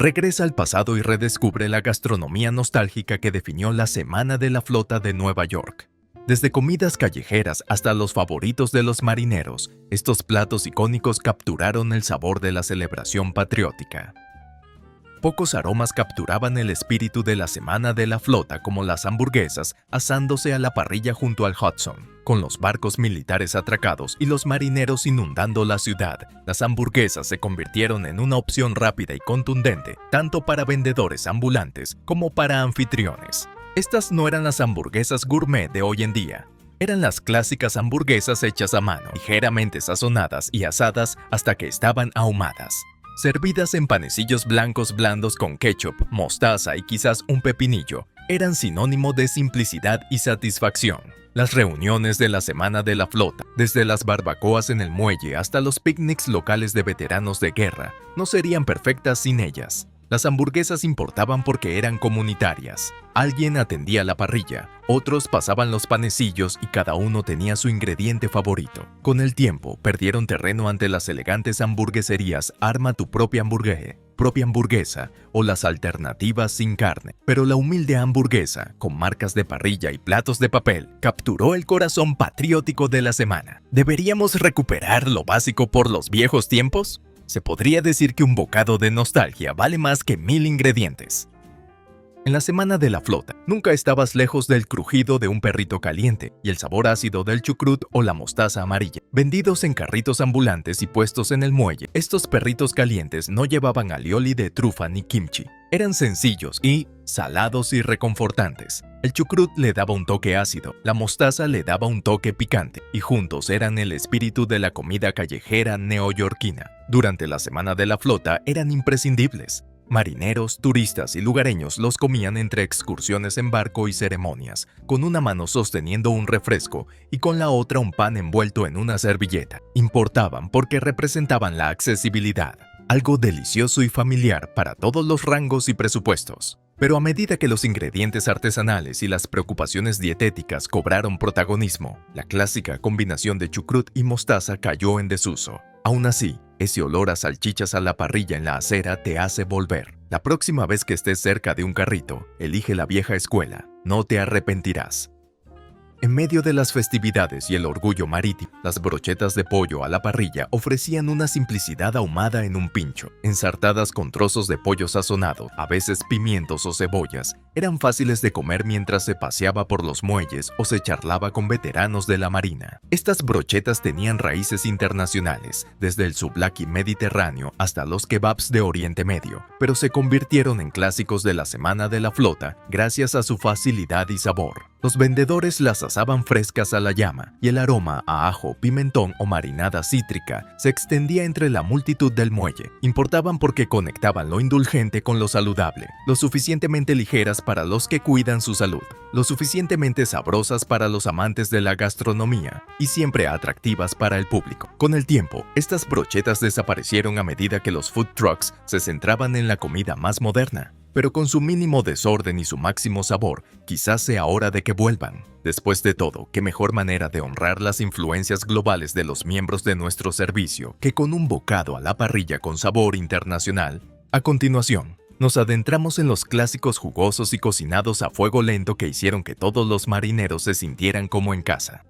regresa al pasado y redescubre la gastronomía nostálgica que definió la Semana de la Flota de Nueva York. Desde comidas callejeras hasta los favoritos de los marineros, estos platos icónicos capturaron el sabor de la celebración patriótica. Pocos aromas capturaban el espíritu de la Semana de la Flota como las hamburguesas asándose a la parrilla junto al Hudson. Con los barcos militares atracados y los marineros inundando la ciudad, las hamburguesas se convirtieron en una opción rápida y contundente, tanto para vendedores ambulantes como para anfitriones. Estas no eran las hamburguesas gourmet de hoy en día. Eran las clásicas hamburguesas hechas a mano, ligeramente sazonadas y asadas hasta que estaban ahumadas. Servidas en panecillos blancos blandos con ketchup, mostaza y quizás un pepinillo, eran sinónimo de simplicidad y satisfacción. Las reuniones de la Semana de la Flota, desde las barbacoas en el muelle hasta los picnics locales de veteranos de guerra, no serían perfectas sin ellas. Las hamburguesas importaban porque eran comunitarias. Alguien atendía la parrilla, otros pasaban los panecillos y cada uno tenía su ingrediente favorito. Con el tiempo, perdieron terreno ante las elegantes hamburgueserías Arma tu propia hamburguesa o las alternativas sin carne. Pero la humilde hamburguesa, con marcas de parrilla y platos de papel, capturó el corazón patriótico de la semana. ¿Deberíamos recuperar lo básico por los viejos tiempos? Se podría decir que un bocado de nostalgia vale más que 1000 ingredientes. En la Semana de la Flota, nunca estabas lejos del crujido de un perrito caliente y el sabor ácido del chucrut o la mostaza amarilla. Vendidos en carritos ambulantes y puestos en el muelle, estos perritos calientes no llevaban alioli de trufa ni kimchi. Eran sencillos y salados y reconfortantes. El chucrut le daba un toque ácido, la mostaza le daba un toque picante, y juntos eran el espíritu de la comida callejera neoyorquina. Durante la Semana de la Flota eran imprescindibles. Marineros, turistas y lugareños los comían entre excursiones en barco y ceremonias, con una mano sosteniendo un refresco y con la otra un pan envuelto en una servilleta. Importaban porque representaban la accesibilidad, algo delicioso y familiar para todos los rangos y presupuestos. Pero a medida que los ingredientes artesanales y las preocupaciones dietéticas cobraron protagonismo, la clásica combinación de chucrut y mostaza cayó en desuso. Aún así, ese olor a salchichas a la parrilla en la acera te hace volver. La próxima vez que estés cerca de un carrito, elige la vieja escuela. No te arrepentirás. En medio de las festividades y el orgullo marítimo, las brochetas de pollo a la parrilla ofrecían una simplicidad ahumada en un pincho, ensartadas con trozos de pollo sazonado, a veces pimientos o cebollas. Eran fáciles de comer mientras se paseaba por los muelles o se charlaba con veteranos de la marina. Estas brochetas tenían raíces internacionales, desde el souvlaki mediterráneo hasta los kebabs de Oriente Medio, pero se convirtieron en clásicos de la Semana de la Flota gracias a su facilidad y sabor. Los vendedores las asaban frescas a la llama, y el aroma a ajo, pimentón o marinada cítrica se extendía entre la multitud del muelle. Importaban porque conectaban lo indulgente con lo saludable, lo suficientemente ligeras para los que cuidan su salud, lo suficientemente sabrosas para los amantes de la gastronomía y siempre atractivas para el público. Con el tiempo, estas brochetas desaparecieron a medida que los food trucks se centraban en la comida más moderna. Pero con su mínimo desorden y su máximo sabor, quizás sea hora de que vuelvan. Después de todo, qué mejor manera de honrar las influencias globales de los miembros de nuestro servicio que con un bocado a la parrilla con sabor internacional. A continuación, nos adentramos en los clásicos jugosos y cocinados a fuego lento que hicieron que todos los marineros se sintieran como en casa.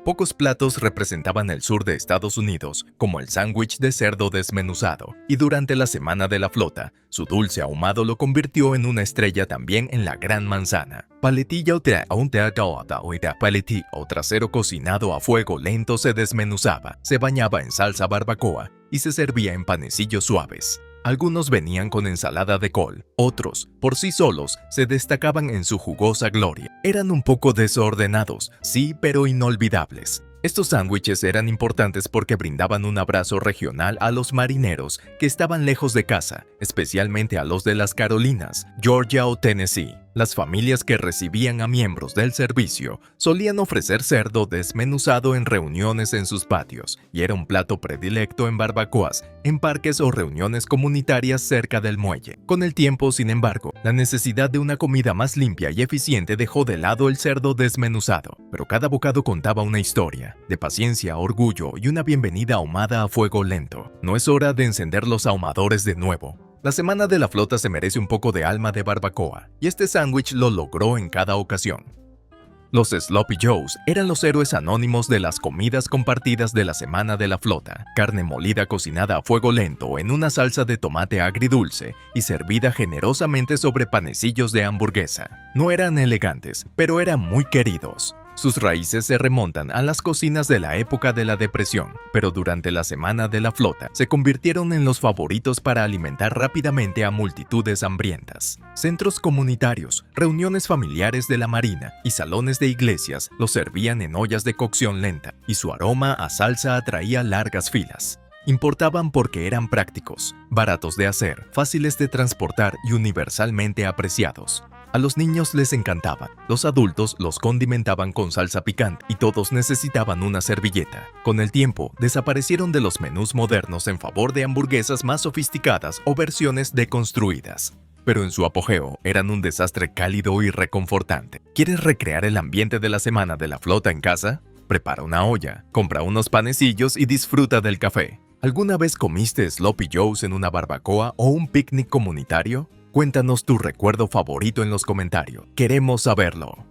Pocos platos representaban el sur de Estados Unidos, como el sándwich de cerdo desmenuzado, y durante la Semana de la Flota, su dulce ahumado lo convirtió en una estrella también en la Gran Manzana. Paletilla o trasero cocinado a fuego lento se desmenuzaba, se bañaba en salsa barbacoa y se servía en panecillos suaves. Algunos venían con ensalada de col, otros, por sí solos, se destacaban en su jugosa gloria. Eran un poco desordenados, sí, pero inolvidables. Estos sándwiches eran importantes porque brindaban un abrazo regional a los marineros que estaban lejos de casa, especialmente a los de las Carolinas, Georgia o Tennessee. Las familias que recibían a miembros del servicio solían ofrecer cerdo desmenuzado en reuniones en sus patios, y era un plato predilecto en barbacoas, en parques o reuniones comunitarias cerca del muelle. Con el tiempo, sin embargo, la necesidad de una comida más limpia y eficiente dejó de lado el cerdo desmenuzado, pero cada bocado contaba una historia, de paciencia, orgullo y una bienvenida ahumada a fuego lento. No es hora de encender los ahumadores de nuevo. La semana de la flota se merece un poco de alma de barbacoa, y este sándwich lo logró en cada ocasión. Los Sloppy Joes eran los héroes anónimos de las comidas compartidas de la semana de la flota. Carne molida cocinada a fuego lento en una salsa de tomate agridulce y servida generosamente sobre panecillos de hamburguesa. No eran elegantes, pero eran muy queridos. Sus raíces se remontan a las cocinas de la época de la Depresión, pero durante la semana de la flota se convirtieron en los favoritos para alimentar rápidamente a multitudes hambrientas. Centros comunitarios, reuniones familiares de la marina y salones de iglesias los servían en ollas de cocción lenta, y su aroma a salsa atraía largas filas. Importaban porque eran prácticos, baratos de hacer, fáciles de transportar y universalmente apreciados. A los niños les encantaban, los adultos los condimentaban con salsa picante y todos necesitaban una servilleta. Con el tiempo, desaparecieron de los menús modernos en favor de hamburguesas más sofisticadas o versiones deconstruidas. Pero en su apogeo eran un desastre cálido y reconfortante. ¿Quieres recrear el ambiente de la semana de la flota en casa? Prepara una olla, compra unos panecillos y disfruta del café. ¿Alguna vez comiste Sloppy Joes en una barbacoa o un picnic comunitario? Cuéntanos tu recuerdo favorito en los comentarios. Queremos saberlo.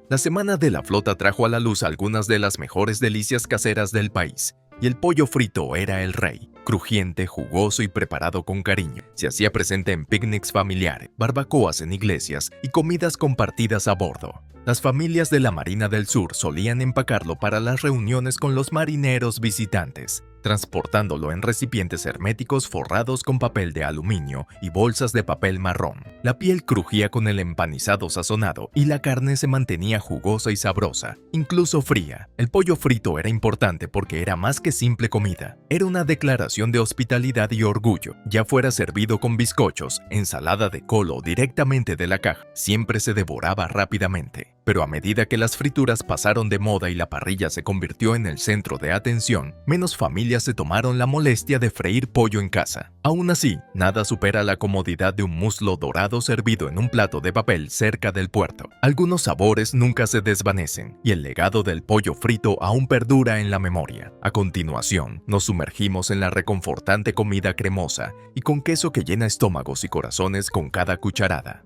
La semana de la flota trajo a la luz algunas de las mejores delicias caseras del país, y el pollo frito era el rey. Crujiente, jugoso y preparado con cariño. Se hacía presente en picnics familiares, barbacoas en iglesias y comidas compartidas a bordo. Las familias de la Marina del Sur solían empacarlo para las reuniones con los marineros visitantes, transportándolo en recipientes herméticos forrados con papel de aluminio y bolsas de papel marrón. La piel crujía con el empanizado sazonado y la carne se mantenía jugosa y sabrosa, incluso fría. El pollo frito era importante porque era más que simple comida. Era una declaración de hospitalidad y orgullo, ya fuera servido con bizcochos, ensalada de col o directamente de la caja. Siempre se devoraba rápidamente. Pero a medida que las frituras pasaron de moda y la parrilla se convirtió en el centro de atención, menos familias se tomaron la molestia de freír pollo en casa. Aún así, nada supera la comodidad de un muslo dorado servido en un plato de papel cerca del puerto. Algunos sabores nunca se desvanecen, y el legado del pollo frito aún perdura en la memoria. A continuación, nos sumergimos en la reconfortante comida cremosa y con queso que llena estómagos y corazones con cada cucharada.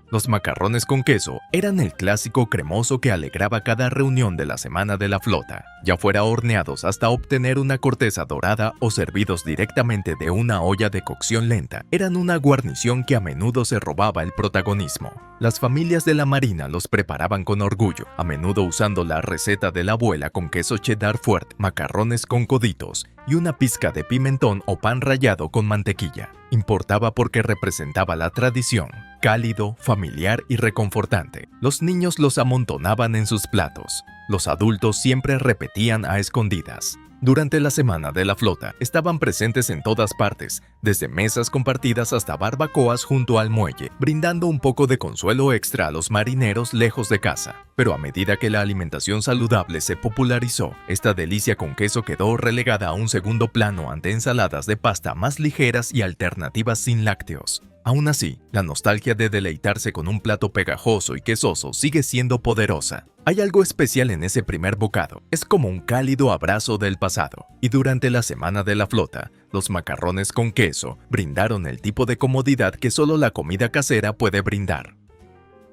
Los macarrones con queso eran el clásico cremoso que alegraba cada reunión de la semana de la flota, ya fuera horneados hasta obtener una corteza dorada o servidos directamente de una olla de cocción lenta. Eran una guarnición que a menudo se robaba el protagonismo. Las familias de la marina los preparaban con orgullo, a menudo usando la receta de la abuela con queso cheddar fuerte, macarrones con coditos y una pizca de pimentón o pan rallado con mantequilla. Importaba porque representaba la tradición, cálido, familiar y reconfortante. Los niños los amontonaban en sus platos. Los adultos siempre repetían a escondidas. Durante la semana de la flota, estaban presentes en todas partes, desde mesas compartidas hasta barbacoas junto al muelle, brindando un poco de consuelo extra a los marineros lejos de casa. Pero a medida que la alimentación saludable se popularizó, esta delicia con queso quedó relegada a un segundo plano ante ensaladas de pasta más ligeras y alternativas sin lácteos. Aún así, la nostalgia de deleitarse con un plato pegajoso y quesoso sigue siendo poderosa. Hay algo especial en ese primer bocado, es como un cálido abrazo del pasado. Y durante la semana de la flota, los macarrones con queso brindaron el tipo de comodidad que solo la comida casera puede brindar.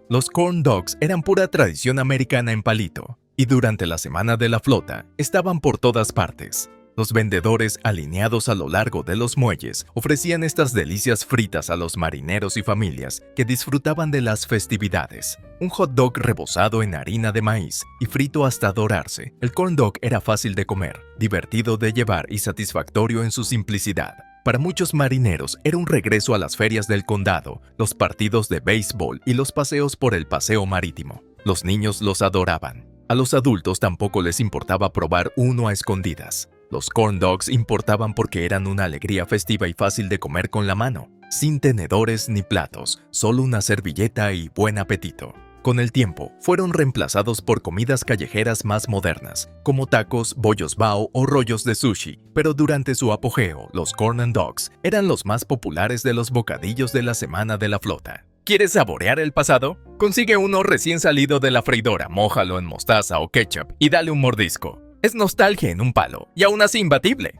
Los corn dogs eran pura tradición americana en palito, y durante la semana de la flota estaban por todas partes. Los vendedores alineados a lo largo de los muelles ofrecían estas delicias fritas a los marineros y familias que disfrutaban de las festividades. Un hot dog rebozado en harina de maíz y frito hasta dorarse. El corn dog era fácil de comer, divertido de llevar y satisfactorio en su simplicidad. Para muchos marineros era un regreso a las ferias del condado, los partidos de béisbol y los paseos por el paseo marítimo. Los niños los adoraban. A los adultos tampoco les importaba probar uno a escondidas. Los corn dogs importaban porque eran una alegría festiva y fácil de comer con la mano, sin tenedores ni platos, solo una servilleta y buen apetito. Con el tiempo, fueron reemplazados por comidas callejeras más modernas, como tacos, bollos bao o rollos de sushi, pero durante su apogeo, los corn dogs eran los más populares de los bocadillos de la semana de la flota. ¿Quieres saborear el pasado? Consigue uno recién salido de la freidora, mójalo en mostaza o ketchup y dale un mordisco. Es nostalgia en un palo, y aún así imbatible.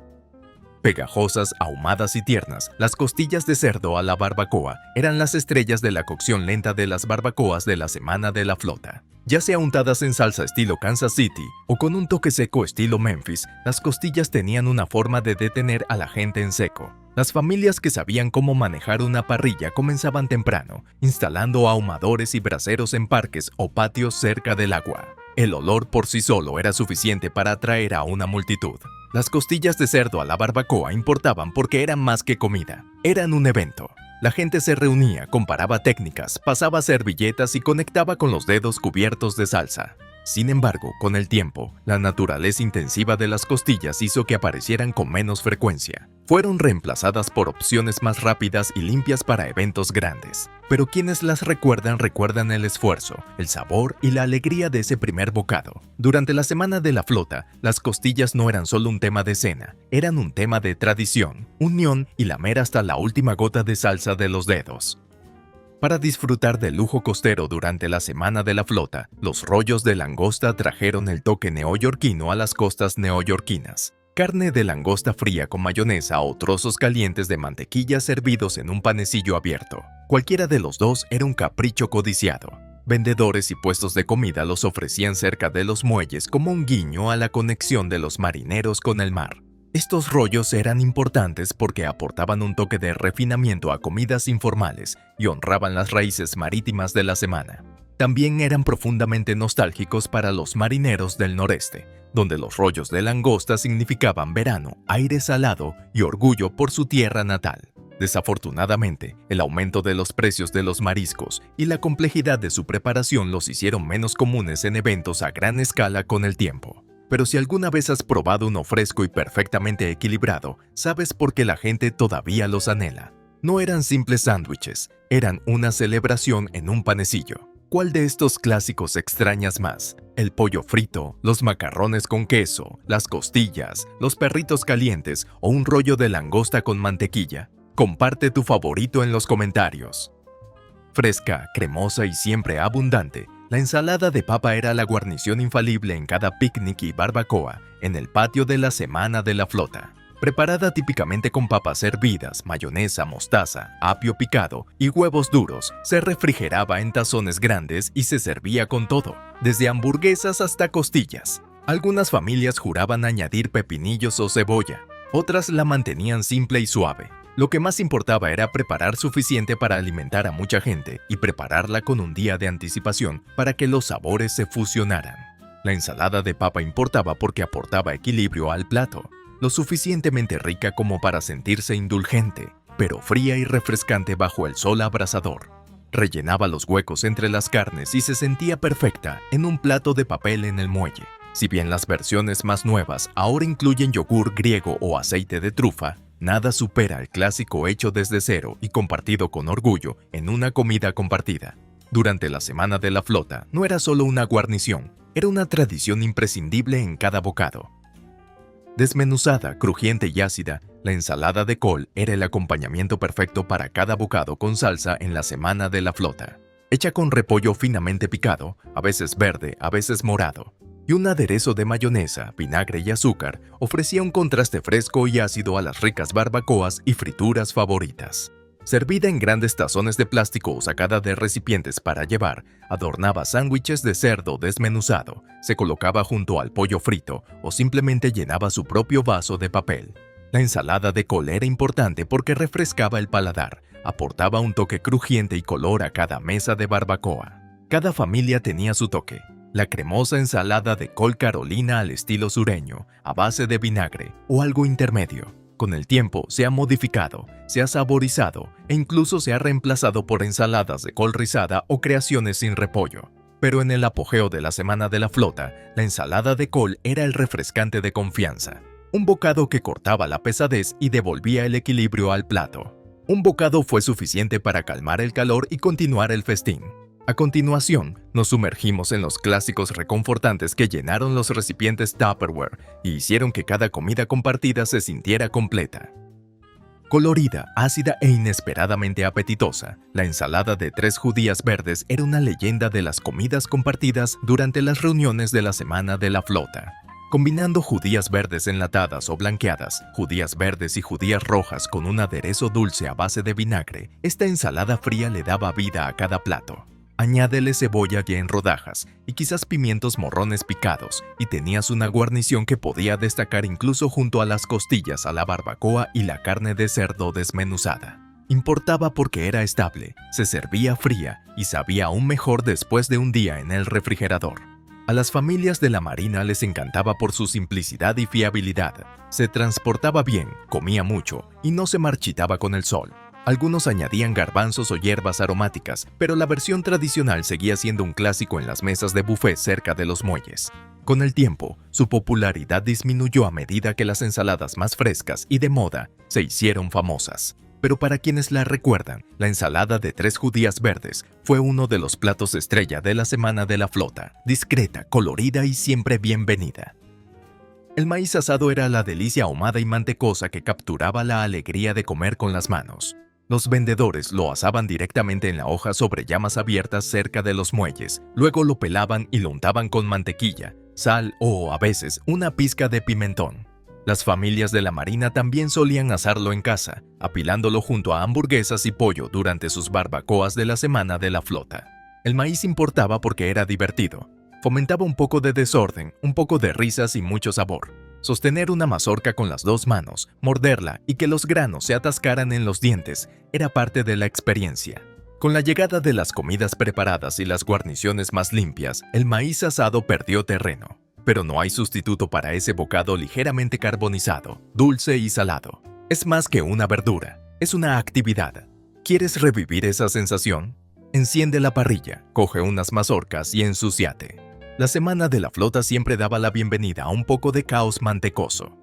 Pegajosas, ahumadas y tiernas, las costillas de cerdo a la barbacoa eran las estrellas de la cocción lenta de las barbacoas de la semana de la flota. Ya sea untadas en salsa estilo Kansas City o con un toque seco estilo Memphis, las costillas tenían una forma de detener a la gente en seco. Las familias que sabían cómo manejar una parrilla comenzaban temprano, instalando ahumadores y braseros en parques o patios cerca del agua. El olor por sí solo era suficiente para atraer a una multitud. Las costillas de cerdo a la barbacoa importaban porque eran más que comida, eran un evento. La gente se reunía, comparaba técnicas, pasaba servilletas y conectaba con los dedos cubiertos de salsa. Sin embargo, con el tiempo, la naturaleza intensiva de las costillas hizo que aparecieran con menos frecuencia. Fueron reemplazadas por opciones más rápidas y limpias para eventos grandes. Pero quienes las recuerdan el esfuerzo, el sabor y la alegría de ese primer bocado. Durante la semana de la flota, las costillas no eran solo un tema de cena, eran un tema de tradición, unión y lamer hasta la última gota de salsa de los dedos. Para disfrutar del lujo costero durante la semana de la flota, los rollos de langosta trajeron el toque neoyorquino a las costas neoyorquinas. Carne de langosta fría con mayonesa o trozos calientes de mantequilla servidos en un panecillo abierto. Cualquiera de los dos era un capricho codiciado. Vendedores y puestos de comida los ofrecían cerca de los muelles como un guiño a la conexión de los marineros con el mar. Estos rollos eran importantes porque aportaban un toque de refinamiento a comidas informales y honraban las raíces marítimas de la semana. También eran profundamente nostálgicos para los marineros del noreste, donde los rollos de langosta significaban verano, aire salado y orgullo por su tierra natal. Desafortunadamente, el aumento de los precios de los mariscos y la complejidad de su preparación los hicieron menos comunes en eventos a gran escala con el tiempo. Pero si alguna vez has probado uno fresco y perfectamente equilibrado, sabes por qué la gente todavía los anhela. No eran simples sándwiches, eran una celebración en un panecillo. ¿Cuál de estos clásicos extrañas más? ¿El pollo frito, los macarrones con queso, las costillas, los perritos calientes o un rollo de langosta con mantequilla? Comparte tu favorito en los comentarios. Fresca, cremosa y siempre abundante, la ensalada de papa era la guarnición infalible en cada picnic y barbacoa en el patio de la semana de la flota. Preparada típicamente con papas hervidas, mayonesa, mostaza, apio picado y huevos duros, se refrigeraba en tazones grandes y se servía con todo, desde hamburguesas hasta costillas. Algunas familias juraban añadir pepinillos o cebolla, otras la mantenían simple y suave. Lo que más importaba era preparar suficiente para alimentar a mucha gente y prepararla con un día de anticipación para que los sabores se fusionaran. La ensalada de papa importaba porque aportaba equilibrio al plato, lo suficientemente rica como para sentirse indulgente, pero fría y refrescante bajo el sol abrasador. Rellenaba los huecos entre las carnes y se sentía perfecta en un plato de papel en el muelle. Si bien las versiones más nuevas ahora incluyen yogur griego o aceite de trufa, nada supera el clásico hecho desde cero y compartido con orgullo en una comida compartida. Durante la semana de la flota no era solo una guarnición, era una tradición imprescindible en cada bocado. Desmenuzada, crujiente y ácida, la ensalada de col era el acompañamiento perfecto para cada bocado con salsa en la semana de la flota. Hecha con repollo finamente picado, a veces verde, a veces morado, y un aderezo de mayonesa, vinagre y azúcar, ofrecía un contraste fresco y ácido a las ricas barbacoas y frituras favoritas. Servida en grandes tazones de plástico o sacada de recipientes para llevar, adornaba sándwiches de cerdo desmenuzado, se colocaba junto al pollo frito o simplemente llenaba su propio vaso de papel. La ensalada de col era importante porque refrescaba el paladar, aportaba un toque crujiente y color a cada mesa de barbacoa. Cada familia tenía su toque. La cremosa ensalada de col Carolina al estilo sureño, a base de vinagre o algo intermedio. Con el tiempo se ha modificado, se ha saborizado e incluso se ha reemplazado por ensaladas de col rizada o creaciones sin repollo. Pero en el apogeo de la semana de la flota, la ensalada de col era el refrescante de confianza. Un bocado que cortaba la pesadez y devolvía el equilibrio al plato. Un bocado fue suficiente para calmar el calor y continuar el festín. A continuación, nos sumergimos en los clásicos reconfortantes que llenaron los recipientes Tupperware y hicieron que cada comida compartida se sintiera completa. Colorida, ácida e inesperadamente apetitosa, la ensalada de 3 judías verdes era una leyenda de las comidas compartidas durante las reuniones de la semana de la flota. Combinando judías verdes enlatadas o blanqueadas, judías verdes y judías rojas con un aderezo dulce a base de vinagre, esta ensalada fría le daba vida a cada plato. Añádele cebolla ya en rodajas y quizás pimientos morrones picados, y tenías una guarnición que podía destacar incluso junto a las costillas a la barbacoa y la carne de cerdo desmenuzada. Importaba porque era estable, se servía fría y sabía aún mejor después de un día en el refrigerador. A las familias de la Marina les encantaba por su simplicidad y fiabilidad. Se transportaba bien, comía mucho y no se marchitaba con el sol. Algunos añadían garbanzos o hierbas aromáticas, pero la versión tradicional seguía siendo un clásico en las mesas de buffet cerca de los muelles. Con el tiempo, su popularidad disminuyó a medida que las ensaladas más frescas y de moda se hicieron famosas. Pero para quienes la recuerdan, la ensalada de 3 judías verdes fue uno de los platos estrella de la Semana de la Flota, discreta, colorida y siempre bienvenida. El maíz asado era la delicia ahumada y mantecosa que capturaba la alegría de comer con las manos. Los vendedores lo asaban directamente en la hoja sobre llamas abiertas cerca de los muelles, luego lo pelaban y lo untaban con mantequilla, sal o, a veces, una pizca de pimentón. Las familias de la Marina también solían asarlo en casa, apilándolo junto a hamburguesas y pollo durante sus barbacoas de la Semana de la Flota. El maíz importaba porque era divertido. Fomentaba un poco de desorden, un poco de risas y mucho sabor. Sostener una mazorca con las 2 manos, morderla y que los granos se atascaran en los dientes era parte de la experiencia. Con la llegada de las comidas preparadas y las guarniciones más limpias, el maíz asado perdió terreno. Pero no hay sustituto para ese bocado ligeramente carbonizado, dulce y salado. Es más que una verdura, es una actividad. ¿Quieres revivir esa sensación? Enciende la parrilla, coge unas mazorcas y ensúciate. La Semana de la Flota siempre daba la bienvenida a un poco de caos mantecoso.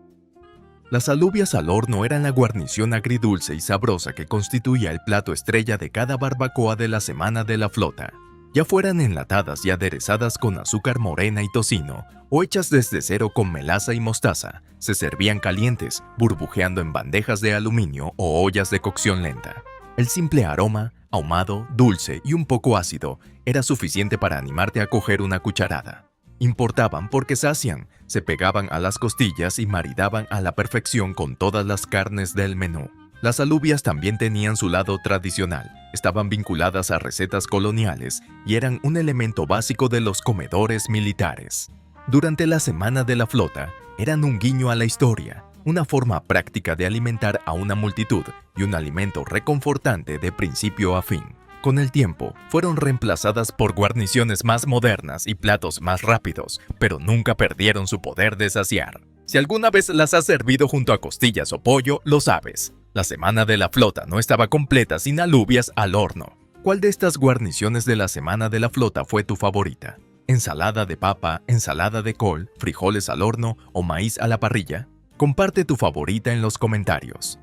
Las alubias al horno eran la guarnición agridulce y sabrosa que constituía el plato estrella de cada barbacoa de la Semana de la Flota. Ya fueran enlatadas y aderezadas con azúcar morena y tocino, o hechas desde cero con melaza y mostaza, se servían calientes, burbujeando en bandejas de aluminio o ollas de cocción lenta. El simple aroma, ahumado, dulce y un poco ácido, era suficiente para animarte a coger una cucharada. Importaban porque sacian, se pegaban a las costillas y maridaban a la perfección con todas las carnes del menú. Las alubias también tenían su lado tradicional, estaban vinculadas a recetas coloniales y eran un elemento básico de los comedores militares. Durante la Semana de la Flota, eran un guiño a la historia, una forma práctica de alimentar a una multitud y un alimento reconfortante de principio a fin. Con el tiempo, fueron reemplazadas por guarniciones más modernas y platos más rápidos, pero nunca perdieron su poder de saciar. Si alguna vez las has servido junto a costillas o pollo, lo sabes. La Semana de la Flota no estaba completa sin alubias al horno. ¿Cuál de estas guarniciones de la Semana de la Flota fue tu favorita? ¿Ensalada de papa, ensalada de col, frijoles al horno o maíz a la parrilla? Comparte tu favorita en los comentarios.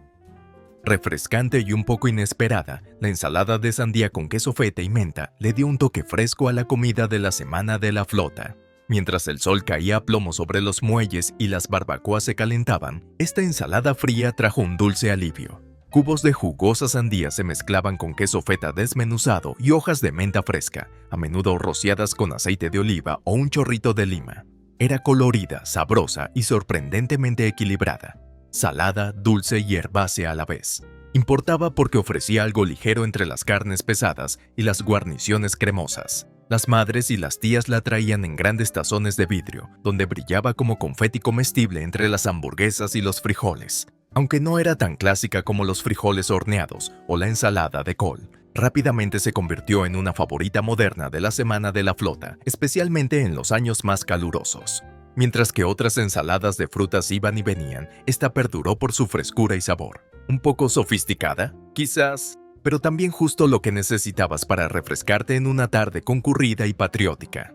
Refrescante y un poco inesperada, la ensalada de sandía con queso feta y menta le dio un toque fresco a la comida de la Semana de la Flota. Mientras el sol caía a plomo sobre los muelles y las barbacoas se calentaban, esta ensalada fría trajo un dulce alivio. Cubos de jugosa sandía se mezclaban con queso feta desmenuzado y hojas de menta fresca, a menudo rociadas con aceite de oliva o un chorrito de lima. Era colorida, sabrosa y sorprendentemente equilibrada. Salada, dulce y herbácea a la vez. Importaba porque ofrecía algo ligero entre las carnes pesadas y las guarniciones cremosas. Las madres y las tías la traían en grandes tazones de vidrio, donde brillaba como confeti comestible entre las hamburguesas y los frijoles. Aunque no era tan clásica como los frijoles horneados o la ensalada de col, rápidamente se convirtió en una favorita moderna de la Semana de la Flota, especialmente en los años más calurosos. Mientras que otras ensaladas de frutas iban y venían, esta perduró por su frescura y sabor. Un poco sofisticada, quizás, pero también justo lo que necesitabas para refrescarte en una tarde concurrida y patriótica.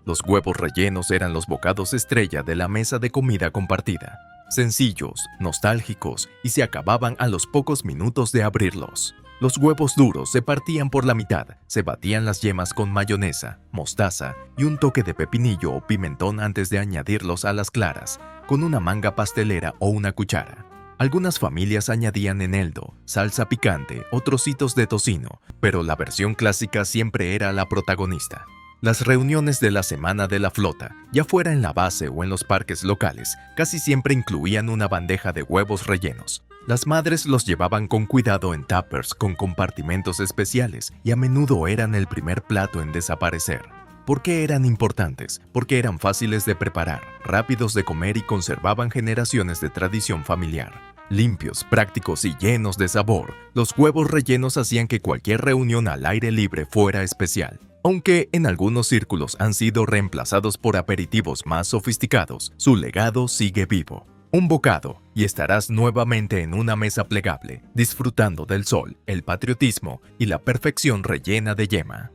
Los huevos rellenos eran los bocados estrella de la mesa de comida compartida. Sencillos, nostálgicos y se acababan a los pocos minutos de abrirlos. Los huevos duros se partían por la mitad, se batían las yemas con mayonesa, mostaza y un toque de pepinillo o pimentón antes de añadirlos a las claras, con una manga pastelera o una cuchara. Algunas familias añadían eneldo, salsa picante o trocitos de tocino, pero la versión clásica siempre era la protagonista. Las reuniones de la Semana de la Flota, ya fuera en la base o en los parques locales, casi siempre incluían una bandeja de huevos rellenos. Las madres los llevaban con cuidado en tuppers con compartimentos especiales y a menudo eran el primer plato en desaparecer. ¿Por qué eran importantes? Porque eran fáciles de preparar, rápidos de comer y conservaban generaciones de tradición familiar. Limpios, prácticos y llenos de sabor, los huevos rellenos hacían que cualquier reunión al aire libre fuera especial. Aunque en algunos círculos han sido reemplazados por aperitivos más sofisticados, su legado sigue vivo. Un bocado y estarás nuevamente en una mesa plegable, disfrutando del sol, el patriotismo y la perfección rellena de yema.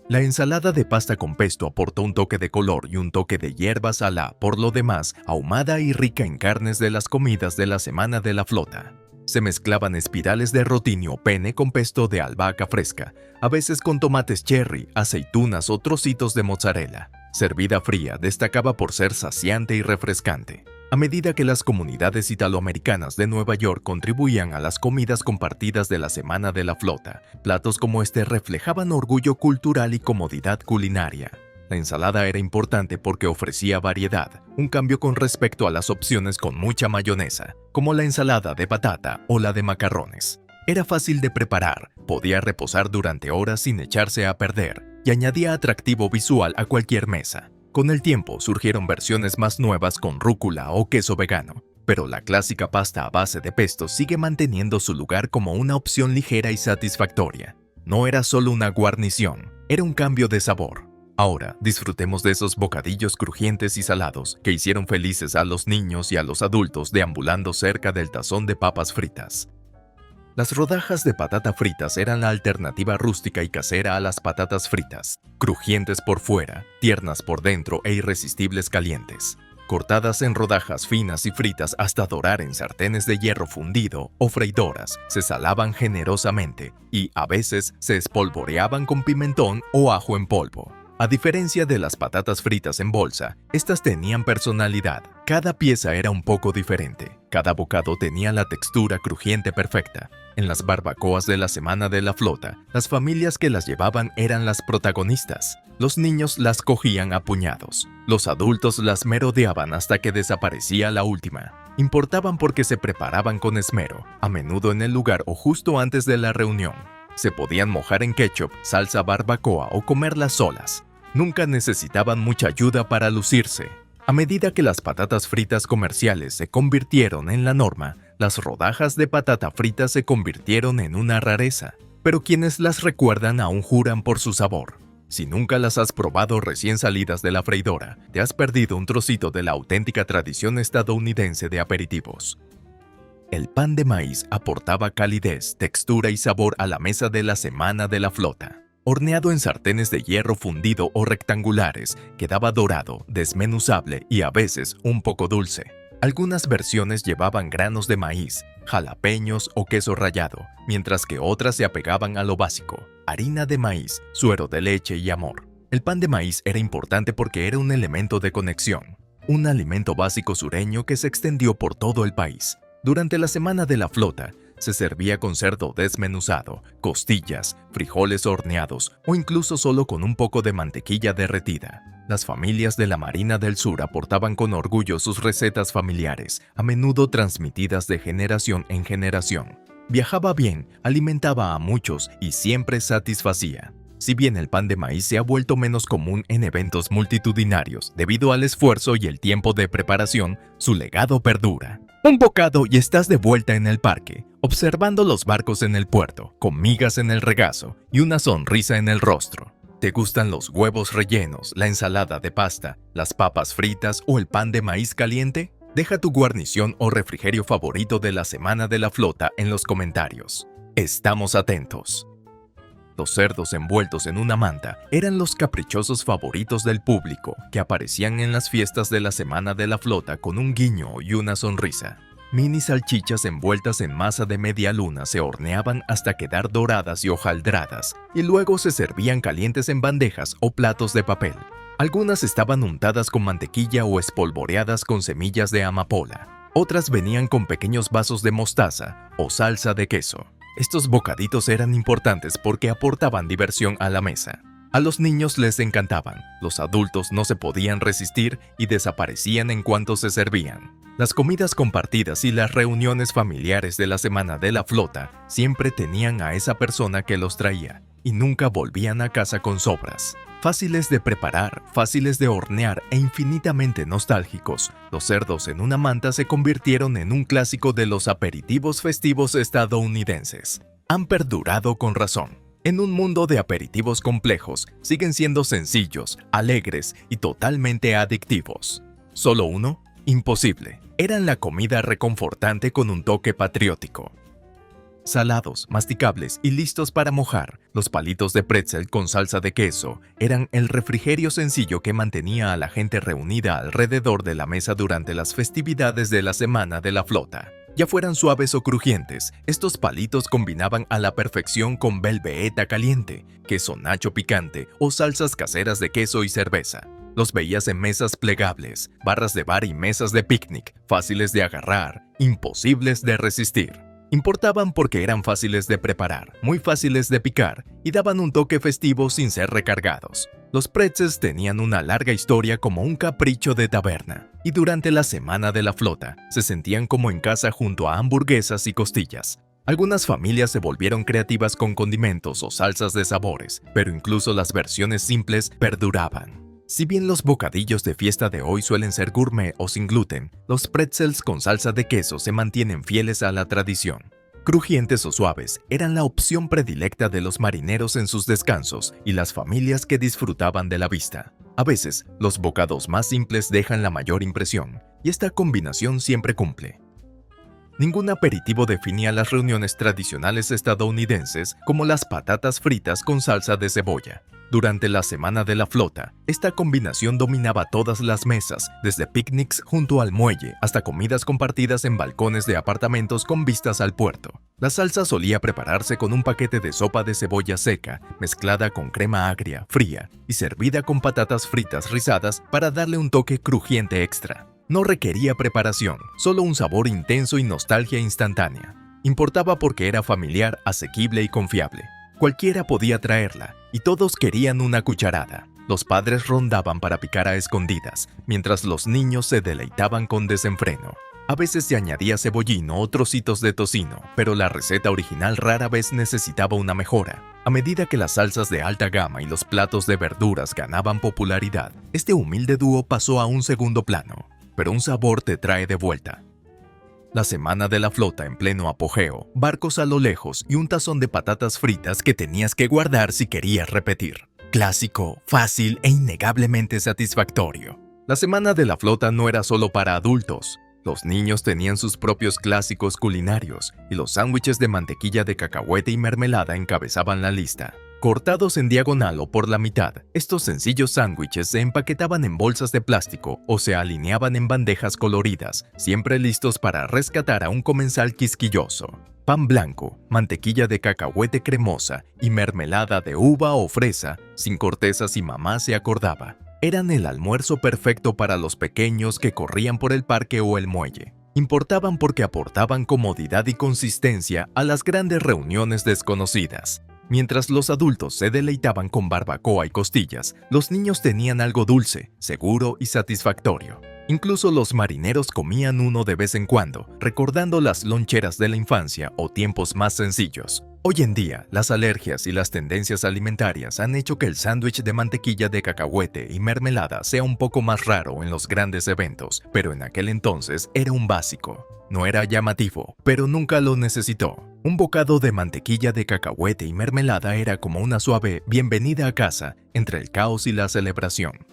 La ensalada de pasta con pesto aportó un toque de color y un toque de hierbas a la, por lo demás, ahumada y rica en carnes de las comidas de la Semana de la Flota. Se mezclaban espirales de rotini o pene con pesto de albahaca fresca, a veces con tomates cherry, aceitunas o trocitos de mozzarella. Servida fría, destacaba por ser saciante y refrescante. A medida que las comunidades italoamericanas de Nueva York contribuían a las comidas compartidas de la Semana de la Flota, platos como este reflejaban orgullo cultural y comodidad culinaria. La ensalada era importante porque ofrecía variedad, un cambio con respecto a las opciones con mucha mayonesa, como la ensalada de batata o la de macarrones. Era fácil de preparar, podía reposar durante horas sin echarse a perder y añadía atractivo visual a cualquier mesa. Con el tiempo surgieron versiones más nuevas con rúcula o queso vegano, pero la clásica pasta a base de pesto sigue manteniendo su lugar como una opción ligera y satisfactoria. No era solo una guarnición, era un cambio de sabor. Ahora, disfrutemos de esos bocadillos crujientes y salados que hicieron felices a los niños y a los adultos deambulando cerca del tazón de papas fritas. Las rodajas de patata fritas eran la alternativa rústica y casera a las patatas fritas, crujientes por fuera, tiernas por dentro e irresistibles calientes. Cortadas en rodajas finas y fritas hasta dorar en sartenes de hierro fundido o freidoras, se salaban generosamente y, a veces, se espolvoreaban con pimentón o ajo en polvo. A diferencia de las patatas fritas en bolsa, estas tenían personalidad. Cada pieza era un poco diferente. Cada bocado tenía la textura crujiente perfecta. En las barbacoas de la Semana de la Flota, las familias que las llevaban eran las protagonistas. Los niños las cogían a puñados. Los adultos las merodeaban hasta que desaparecía la última. Importaban porque se preparaban con esmero, a menudo en el lugar o justo antes de la reunión. Se podían mojar en ketchup, salsa barbacoa o comerlas solas. Nunca necesitaban mucha ayuda para lucirse. A medida que las patatas fritas comerciales se convirtieron en la norma, las rodajas de patata frita se convirtieron en una rareza. Pero quienes las recuerdan aún juran por su sabor. Si nunca las has probado recién salidas de la freidora, te has perdido un trocito de la auténtica tradición estadounidense de aperitivos. El pan de maíz aportaba calidez, textura y sabor a la mesa de la Semana de la Flota. Horneado en sartenes de hierro fundido o rectangulares, quedaba dorado, desmenuzable y a veces un poco dulce. Algunas versiones llevaban granos de maíz, jalapeños o queso rallado, mientras que otras se apegaban a lo básico: harina de maíz, suero de leche y amor. El pan de maíz era importante porque era un elemento de conexión, un alimento básico sureño que se extendió por todo el país. Durante la Semana de la Flota, se servía con cerdo desmenuzado, costillas, frijoles horneados o incluso solo con un poco de mantequilla derretida. Las familias de la Marina del Sur aportaban con orgullo sus recetas familiares, a menudo transmitidas de generación en generación. Viajaba bien, alimentaba a muchos y siempre satisfacía. Si bien el pan de maíz se ha vuelto menos común en eventos multitudinarios debido al esfuerzo y el tiempo de preparación, su legado perdura. Un bocado y estás de vuelta en el parque, observando los barcos en el puerto, con migas en el regazo y una sonrisa en el rostro. ¿Te gustan los huevos rellenos, la ensalada de pasta, las papas fritas o el pan de maíz caliente? Deja tu guarnición o refrigerio favorito de la Semana de la Flota en los comentarios. Estamos atentos. Los cerdos envueltos en una manta eran los caprichosos favoritos del público que aparecían en las fiestas de la Semana de la Flota con un guiño y una sonrisa. Mini salchichas envueltas en masa de media luna se horneaban hasta quedar doradas y hojaldradas y luego se servían calientes en bandejas o platos de papel. Algunas estaban untadas con mantequilla o espolvoreadas con semillas de amapola. Otras venían con pequeños vasos de mostaza o salsa de queso. Estos bocaditos eran importantes porque aportaban diversión a la mesa. A los niños les encantaban, los adultos no se podían resistir y desaparecían en cuanto se servían. Las comidas compartidas y las reuniones familiares de la semana de la flota siempre tenían a esa persona que los traía y nunca volvían a casa con sobras. Fáciles de preparar, fáciles de hornear e infinitamente nostálgicos, los cerdos en una manta se convirtieron en un clásico de los aperitivos festivos estadounidenses. Han perdurado con razón. En un mundo de aperitivos complejos, siguen siendo sencillos, alegres y totalmente adictivos. ¿Solo uno? Imposible. Eran la comida reconfortante con un toque patriótico. Salados, masticables y listos para mojar, los palitos de pretzel con salsa de queso eran el refrigerio sencillo que mantenía a la gente reunida alrededor de la mesa durante las festividades de la Semana de la Flota. Ya fueran suaves o crujientes, estos palitos combinaban a la perfección con velveeta caliente, queso nacho picante o salsas caseras de queso y cerveza. Los veías en mesas plegables, barras de bar y mesas de picnic, fáciles de agarrar, imposibles de resistir. Importaban porque eran fáciles de preparar, muy fáciles de picar y daban un toque festivo sin ser recargados. Los pretzels tenían una larga historia como un capricho de taberna y durante la Semana de la Flota se sentían como en casa junto a hamburguesas y costillas. Algunas familias se volvieron creativas con condimentos o salsas de sabores, pero incluso las versiones simples perduraban. Si bien los bocadillos de fiesta de hoy suelen ser gourmet o sin gluten, los pretzels con salsa de queso se mantienen fieles a la tradición. Crujientes o suaves eran la opción predilecta de los marineros en sus descansos y las familias que disfrutaban de la vista. A veces, los bocados más simples dejan la mayor impresión, y esta combinación siempre cumple. Ningún aperitivo definía las reuniones tradicionales estadounidenses como las patatas fritas con salsa de cebolla. Durante la Semana de la Flota, esta combinación dominaba todas las mesas, desde picnics junto al muelle hasta comidas compartidas en balcones de apartamentos con vistas al puerto. La salsa solía prepararse con un paquete de sopa de cebolla seca, mezclada con crema agria, fría, y servida con patatas fritas rizadas para darle un toque crujiente extra. No requería preparación, solo un sabor intenso y nostalgia instantánea. Importaba porque era familiar, asequible y confiable. Cualquiera podía traerla, y todos querían una cucharada. Los padres rondaban para picar a escondidas, mientras los niños se deleitaban con desenfreno. A veces se añadía cebollín o trocitos de tocino, pero la receta original rara vez necesitaba una mejora. A medida que las salsas de alta gama y los platos de verduras ganaban popularidad, este humilde dúo pasó a un segundo plano. Pero un sabor te trae de vuelta. La Semana de la Flota en pleno apogeo, barcos a lo lejos y un tazón de patatas fritas que tenías que guardar si querías repetir. Clásico, fácil e innegablemente satisfactorio. La Semana de la Flota no era solo para adultos. Los niños tenían sus propios clásicos culinarios y los sándwiches de mantequilla de cacahuete y mermelada encabezaban la lista. Cortados en diagonal o por la mitad, estos sencillos sándwiches se empaquetaban en bolsas de plástico o se alineaban en bandejas coloridas, siempre listos para rescatar a un comensal quisquilloso. Pan blanco, mantequilla de cacahuete cremosa y mermelada de uva o fresa, sin corteza si mamá se acordaba. Eran el almuerzo perfecto para los pequeños que corrían por el parque o el muelle. Importaban porque aportaban comodidad y consistencia a las grandes reuniones desconocidas. Mientras los adultos se deleitaban con barbacoa y costillas, los niños tenían algo dulce, seguro y satisfactorio. Incluso los marineros comían uno de vez en cuando, recordando las loncheras de la infancia o tiempos más sencillos. Hoy en día, las alergias y las tendencias alimentarias han hecho que el sándwich de mantequilla de cacahuete y mermelada sea un poco más raro en los grandes eventos, pero en aquel entonces era un básico. No era llamativo, pero nunca lo necesitó. Un bocado de mantequilla de cacahuete y mermelada era como una suave bienvenida a casa entre el caos y la celebración.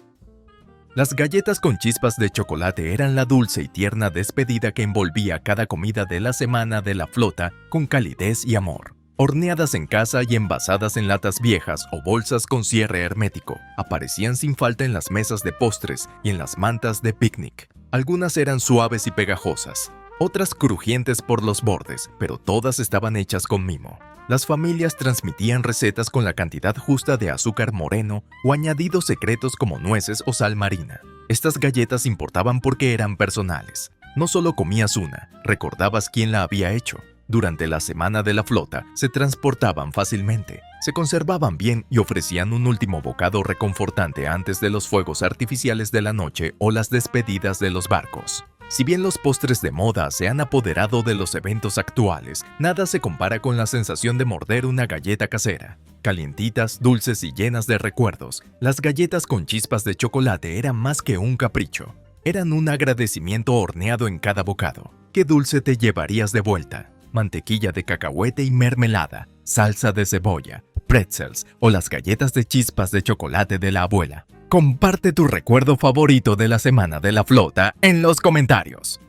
Las galletas con chispas de chocolate eran la dulce y tierna despedida que envolvía cada comida de la Semana de la Flota con calidez y amor. Horneadas en casa y envasadas en latas viejas o bolsas con cierre hermético, aparecían sin falta en las mesas de postres y en las mantas de picnic. Algunas eran suaves y pegajosas, otras crujientes por los bordes, pero todas estaban hechas con mimo. Las familias transmitían recetas con la cantidad justa de azúcar moreno o añadidos secretos como nueces o sal marina. Estas galletas importaban porque eran personales. No solo comías una, recordabas quién la había hecho. Durante la Semana de la Flota se transportaban fácilmente, Se conservaban bien y ofrecían un último bocado reconfortante antes de los fuegos artificiales de la noche o las despedidas de los barcos. Si bien los postres de moda se han apoderado de los eventos actuales, nada se compara con la sensación de morder una galleta casera. Calientitas, dulces y llenas de recuerdos, las galletas con chispas de chocolate eran más que un capricho. Eran un agradecimiento horneado en cada bocado. ¿Qué dulce te llevarías de vuelta? Mantequilla de cacahuete y mermelada, salsa de cebolla, pretzels o las galletas de chispas de chocolate de la abuela. Comparte tu recuerdo favorito de la Semana de la Flota en los comentarios.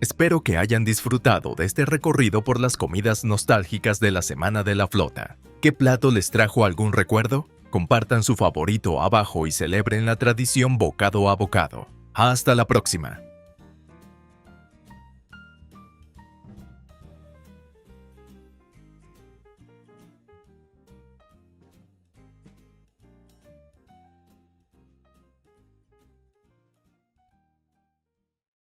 Espero que hayan disfrutado de este recorrido por las comidas nostálgicas de la Semana de la Flota. ¿Qué plato les trajo algún recuerdo? Compartan su favorito abajo y celebren la tradición bocado a bocado. Hasta la próxima.